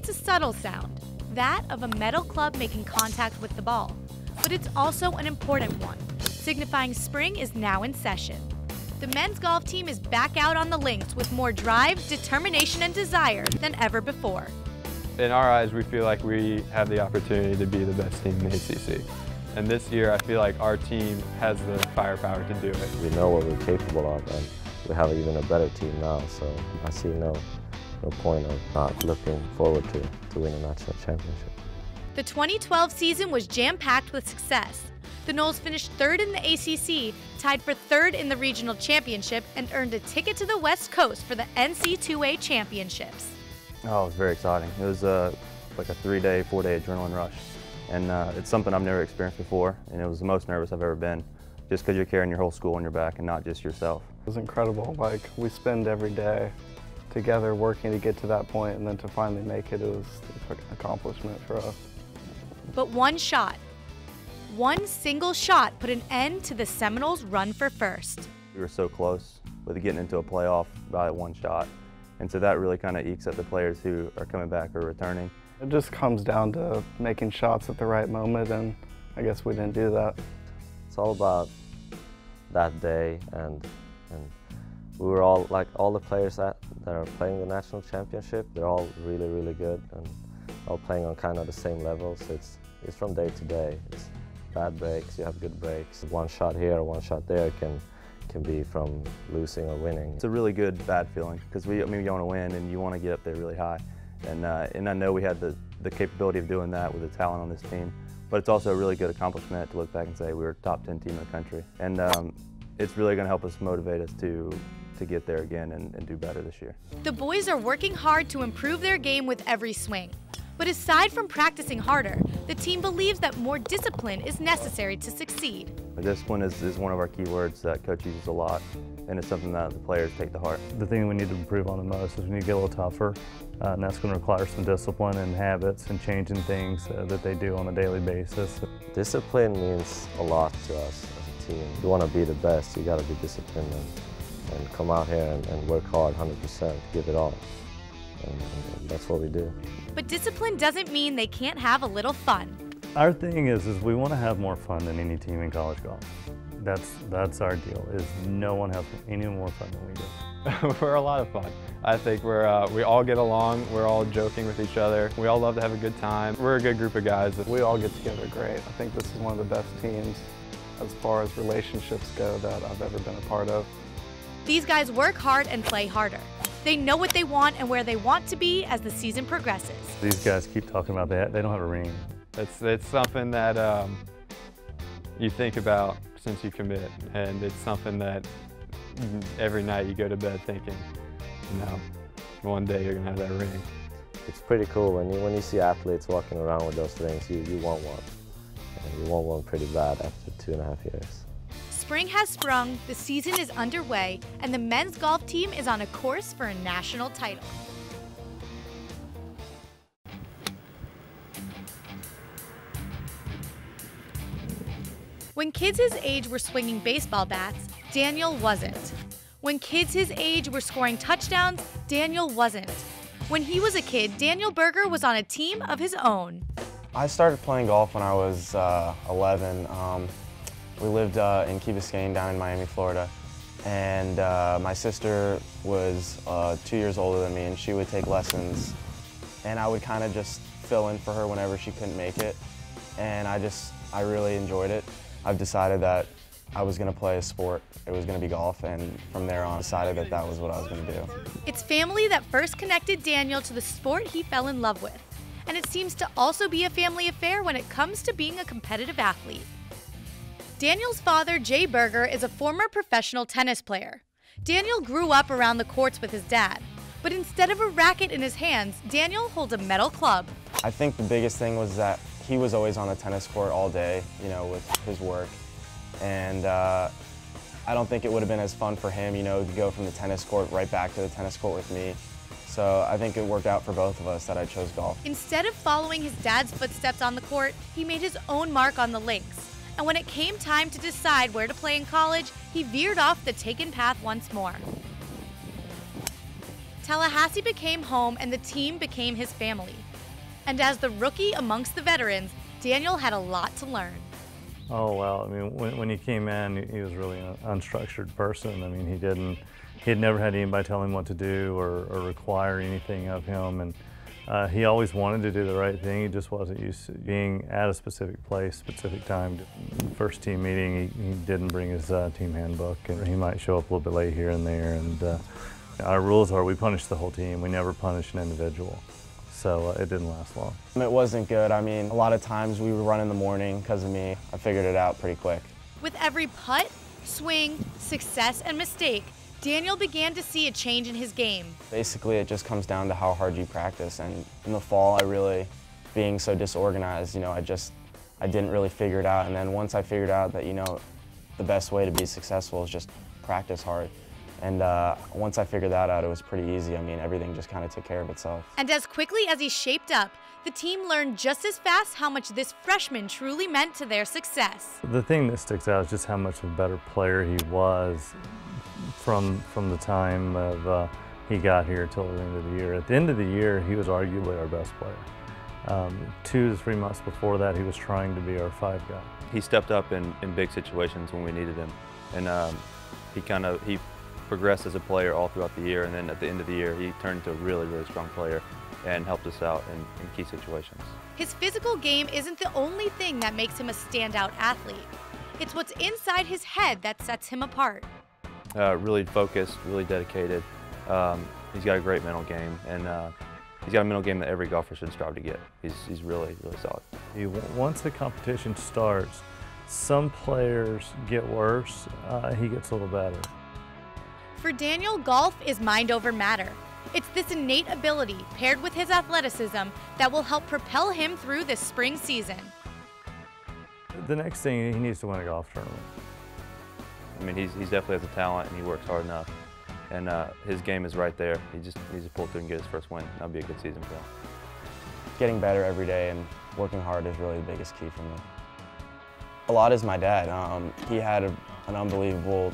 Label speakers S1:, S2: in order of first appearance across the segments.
S1: a subtle sound, that of a metal club making contact with the ball. But it's also an important one, signifying spring is now in session. The men's golf team is back out on the links with more drive, determination, and desire than ever before.
S2: In our eyes, we feel like we have the opportunity to be the best team in the ACC. And this year, I feel like our team has the firepower to do it.
S3: We know what we're capable of, and we have even a better team now, so I see no point of not looking forward to win a national championship.
S1: The 2012 season was jam-packed with success. The Noles finished third in the ACC, tied for third in the regional championship, and earned a ticket to the West Coast for the NC2A championships.
S4: Oh, it was very exciting. It was like a 3-day, 4-day adrenaline rush. And it's something I've never experienced before, and it was the most nervous I've ever been, just because you're carrying your whole school on your back and not just yourself.
S5: It was incredible. Like, we spend every day together working to get to that point, and then to finally make it, it was an accomplishment for us.
S1: But one single shot put an end to the Seminoles' run for first.
S4: We were so close with getting into a playoff by one shot, and so that really kind of ekes at the players who are coming back or returning.
S5: It just comes down to making shots at the right moment, and I guess we didn't do that.
S3: It's all about that day, and we were all, like all the players that are playing the national championship, they're all really, really good and all playing on kind of the same level. So it's from day to day. It's bad breaks, you have good breaks. One shot here or one shot there can be from losing or winning.
S4: It's a really good bad feeling because you want to win and you want to get up there really high. And I know we had the capability of doing that with the talent on this team, but it's also a really good accomplishment to look back and say we were a top 10 team in the country. And it's really going to help us motivate us to get there again and do better this year.
S1: The boys are working hard to improve their game with every swing. But aside from practicing harder, the team believes that more discipline is necessary to succeed.
S4: Discipline is one of our key words that Coach uses a lot, and it's something that the players take to heart.
S6: The thing we need to improve on the most is we need to get a little tougher, and that's going to require some discipline and habits and changing things that they do on a daily basis.
S3: Discipline means a lot to us as a team. If you want to be the best, you got to be disciplined and come out here and work hard 100%, give it all. And that's what we do.
S1: But discipline doesn't mean they can't have a little fun.
S6: Our thing is we want to have more fun than any team in college golf. That's our deal, is no one has any more fun than we do.
S2: We're a lot of fun. I think we all get along, we're all joking with each other. We all love to have a good time. We're a good group of guys.
S5: We all get together great. I think this is one of the best teams as far as relationships go that I've ever been a part of.
S1: These guys work hard and play harder. They know what they want and where they want to be as the season progresses.
S6: These guys keep talking about that. They don't have a ring.
S2: It's something that you think about since you commit, and it's something that every night you go to bed thinking, you know, one day you're gonna have that ring.
S3: It's pretty cool when you see athletes walking around with those rings. You want one, and you want one pretty bad after 2.5 years.
S1: Spring has sprung, the season is underway, and the men's golf team is on a course for a national title. When kids his age were swinging baseball bats, Daniel wasn't. When kids his age were scoring touchdowns, Daniel wasn't. When he was a kid, Daniel Berger was on a team of his own.
S7: I started playing golf when I was 11. We lived in Key Biscayne down in Miami, Florida, and my sister was 2 years older than me, and she would take lessons, and I would kind of just fill in for her whenever she couldn't make it, and I really enjoyed it. I've decided that I was going to play a sport. It was going to be golf, and from there on, I decided that that was what I was going to do.
S1: It's family that first connected Daniel to the sport he fell in love with, and it seems to also be a family affair when it comes to being a competitive athlete. Daniel's father, Jay Berger, is a former professional tennis player. Daniel grew up around the courts with his dad, but instead of a racket in his hands, Daniel holds a metal club.
S7: I think the biggest thing was that he was always on the tennis court all day, you know, with his work. And I don't think it would have been as fun for him, you know, to go from the tennis court right back to the tennis court with me. So I think it worked out for both of us that I chose golf.
S1: Instead of following his dad's footsteps on the court, he made his own mark on the links. And when it came time to decide where to play in college, he veered off the taken path once more. Tallahassee became home and the team became his family. And as the rookie amongst the veterans, Daniel had a lot to learn.
S6: Oh, well, I mean, when he came in, he was really an unstructured person. I mean, he had never had anybody tell him what to do or require anything of him. And he always wanted to do the right thing. He just wasn't used to being at a specific place, specific time. First team meeting, he didn't bring his team handbook, and he might show up a little bit late here and there. And our rules are we punish the whole team. We never punish an individual. So it didn't last long.
S7: It wasn't good. I mean, a lot of times we would run in the morning because of me. I figured it out pretty quick.
S1: With every putt, swing, success, and mistake, Daniel began to see a change in his game.
S7: Basically, it just comes down to how hard you practice. And in the fall, being so disorganized, I didn't really figure it out. And then once I figured out that, the best way to be successful is just practice hard. And once I figured that out, it was pretty easy. I mean, everything just kind of took care of itself.
S1: And as quickly as he shaped up, the team learned just as fast how much this freshman truly meant to their success.
S6: The thing that sticks out is just how much of a better player he was from the time of he got here till the end of the year. At the end of the year, he was arguably our best player. 2 to 3 months before that, he was trying to be our 5 guy.
S4: He stepped up in big situations when we needed him, and he progressed as a player all throughout the year, and then at the end of the year, he turned into a really, really strong player and helped us out in key situations.
S1: His physical game isn't the only thing that makes him a standout athlete. It's what's inside his head that sets him apart.
S4: Really focused, really dedicated. He's got a great mental game, and he's got a mental game that every golfer should strive to get. He's really, really solid.
S6: Once the competition starts, some players get worse, he gets a little better.
S1: For Daniel, golf is mind over matter. It's this innate ability paired with his athleticism that will help propel him through this spring season.
S6: The next thing, he needs to win a golf tournament.
S4: I mean, he's definitely has the talent, and he works hard enough. And his game is right there. He just needs to pull through and get his first win. That'll be a good season for him.
S7: Getting better every day and working hard is really the biggest key for me. A lot is my dad. He had an unbelievable,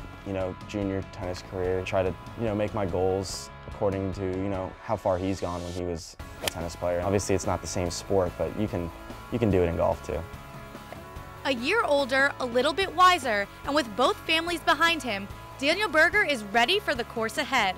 S7: junior tennis career. Try to, make my goals according to, how far he's gone when he was a tennis player. Obviously, it's not the same sport, but you can do it in golf too.
S1: A year older, a little bit wiser, and with both families behind him, Daniel Berger is ready for the course ahead.